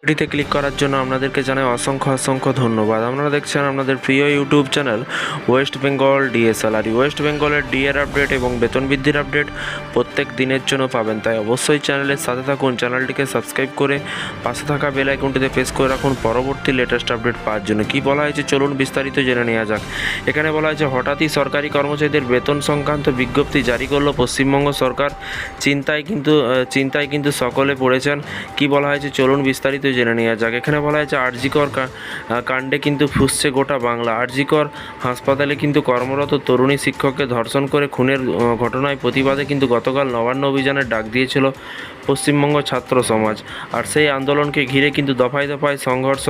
ভিডিওতে ক্লিক করার জন্য আপনাদেরকে জানাই অসংখ্য ধন্যবাদ। আপনারা দেখছেন আপনাদের প্রিয় YouTube channel West Bengal DSLR. West বেঙ্গলের ডিএর আপডেট এবং বেতন বৃদ্ধির আপডেট প্রত্যেক দিনের জন্য পাবেন, তাই অবশ্যই চ্যানেলের সাথে থাকুন। চ্যানেলটিকে সাবস্ক্রাইব করে পাশে থাকা বেল আইকনটিতে প্রেস করে রাখুন পরবর্তী লেটেস্ট আপডেট পাওয়ার জন্য। কি বলা হয়েছে চলুন বিস্তারিত জেনে নেওয়া যাক। এখানে বলা হয়েছে হঠাৎই সরকারি কর্মচারীদের বেতন সংক্রান্ত বিজ্ঞপ্তি জারি করলো পশ্চিমবঙ্গ সরকার। চিন্তায় কিন্তু সকলে পড়েছেন। কি বলা হয়েছে চলুন বিস্তারিত জেনে নেওয়া যাক। এখানে বলা হয়েছে আরজিকর কাণ্ডে কিন্তু ফুঁসছে গোটা বাংলা। আরজিকর হাসপাতালে কিন্তু কর্মরত তরুণী শিক্ষককে ধর্ষণ করে খুনের ঘটনায় প্রতিবাদে কিন্তু গতকাল নবান্ন অভিযানের ডাক দিয়েছিল পশ্চিমবঙ্গ ছাত্র সমাজ। আর সেই আন্দোলনকে ঘিরে কিন্তু দফায় দফায় সংঘর্ষ,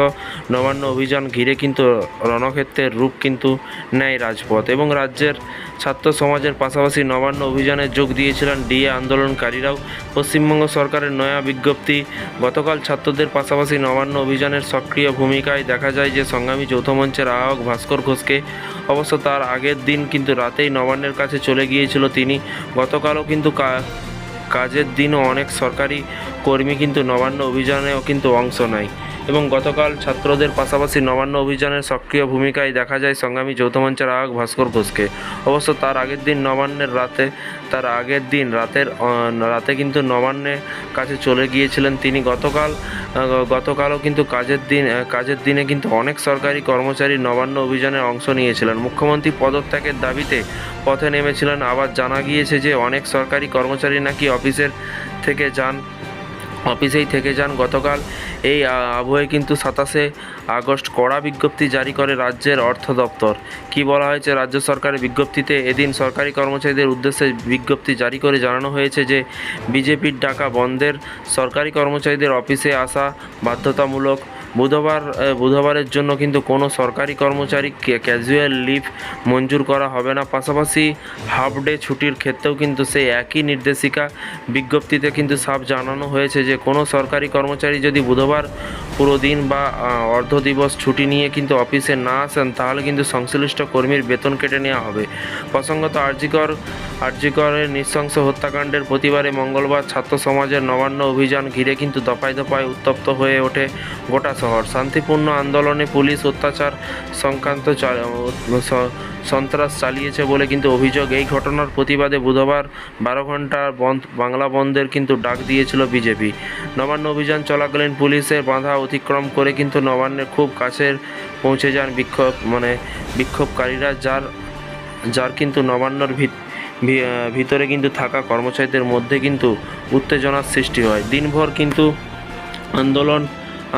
নবান্ন অভিযান ঘিরে কিন্তু রণক্ষেত্রের রূপ কিন্তু নেয় রাজপথ। এবং রাজ্যের ছাত্র সমাজের পাশাপাশি নবান্ন অভিযানে যোগ দিয়েছিলেন ডিএ আন্দোলনকারীরাও। পশ্চিমবঙ্গ সরকারের নয়া বিজ্ঞপ্তি। গতকাল ছাত্রদের পাশাপাশি নবান্ন অভিযানের সক্রিয় ভূমিকায় দেখা যায় যে সংগ্রামী যৌথ মঞ্চের আহ্বায়ক ভাস্কর ঘোষকে। অবশ্য তার আগের দিন কিন্তু রাতেই নবান্নের কাছে চলে গিয়েছিল তিনি। গতকালও কিন্তু কাজের দিনও অনেক সরকারি কর্মী কিন্তু নবান্ন অভিযানেও কিন্তু অংশ নেয়। এবং গতকাল ছাত্রদের পাশাপাশি নবান্ন অভিযানের সক্রিয় ভূমিকায় দেখা যায় সংগ্রামী যৌথ মঞ্চের আহ্বায়ক ভাস্কর ঘোষকে। অবশ্য তার আগের দিন রাতে কিন্তু নবান্নের কাছে চলে গিয়েছিলেন তিনি। গতকালও কিন্তু কাজের দিনে কিন্তু অনেক সরকারি কর্মচারী নবান্ন অভিযানে অংশ নিয়েছিলেন। মুখ্যমন্ত্রী পদত্যাগের দাবিতে পথে নেমেছিলেন। আবার জানা গিয়েছে যে অনেক সরকারি কর্মচারী নাকি অফিসেই থেকে যান। গতকাল এই আবহে কিন্তু 27শে আগস্ট কড়া বিজ্ঞপ্তি জারি করে রাজ্যের অর্থ দপ্তর। কি বলা হয়েছে রাজ্য সরকারের বিজ্ঞপ্তিতে? এদিন সরকারি কর্মচারীদের উদ্দেশ্যে বিজ্ঞপ্তি জারি করে জানানো হয়েছে যে বিজেপির ডাকা বন্ধের সরকারি কর্মচারীদের অফিসে আসা বাধ্যতামূলক। বুধবারের জন্য কিন্তু কোনো সরকারি কর্মচারী ক্যাজুয়াল লিভ মঞ্জুর করা হবে না। পাশাপাশি হাফ ডে ছুটির ক্ষেত্রেও কিন্তু সেই একই নির্দেশিকা। বিজ্ঞপ্তিতে কিন্তু সাফ জানানো হয়েছে যে কোনো সরকারি কর্মচারী যদি বুধবার পুরো দিন বা অর্ধ দিবস ছুটি নিয়ে কিন্তু অফিসে না আসেন তাহলে কিন্তু সংশ্লিষ্ট কর্মীর বেতন কেটে নেওয়া হবে। প্রসঙ্গত আরজিকরের নৃশংস হত্যাকাণ্ডের প্রতিবারে মঙ্গলবার ছাত্র সমাজের নবান্ন অভিযান ঘিরে কিন্তু দফায় দফায় উত্তপ্ত হয়ে ওঠে গোটা শহর। শান্তিপূর্ণ আন্দোলনে পুলিশ অত্যাচার সংক্রান্ত সন্ত্রাস চালিয়েছে বলে কিন্তু অভিযোগ। এই ঘটনার প্রতিবাদে বুধবার 12 ঘন্টার বাংলা বন্ধের কিন্তু ডাক দিয়েছিল বিজেপি। নবান্ন অভিযান চলাকালীন পুলিশের বাধা অতিক্রম করে কিন্তু নবান্নের খুব কাছে পৌঁছে যান বিক্ষোভকারীরা, যার কিন্তু নবান্নর ভিতরে কিন্তু থাকা কর্মচারীদের মধ্যে কিন্তু উত্তেজনার সৃষ্টি হয়। দিনভর কিন্তু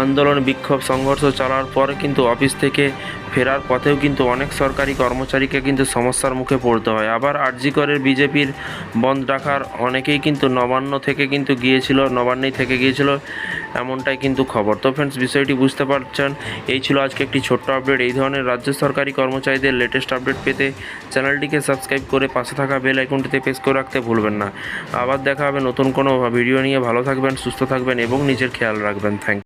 আন্দোলন বিক্ষোভ সংঘর্ষ চলার পরে কিন্তু অফিস থেকে ফেরার পথেও কিন্তু অনেক সরকারি কর্মচারীকে কিন্তু সমস্যার মুখে পড়তে হয়। আবার আরজিকরের বিজেপির বন্ধ রাখার অনেকেই কিন্তু নবান্নেই থেকে গিয়েছিল এমনটাই কিন্তু খবর। তো ফ্রেন্ডস, বিষয়টি বুঝতে পারছেন। এই ছিল আজকে একটি ছোট্ট আপডেট। এই ধরনের রাজ্য সরকারি কর্মচারীদের লেটেস্ট আপডেট পেতে চ্যানেলটিকে সাবস্ক্রাইব করে পাশে থাকা বেল আইকনটিতে প্রেস করে রাখতে ভুলবেন না। আবার দেখা হবে নতুন কোনো ভিডিও নিয়ে। ভালো থাকবেন, সুস্থ থাকবেন এবং নিজের খেয়াল রাখবেন। Thank you.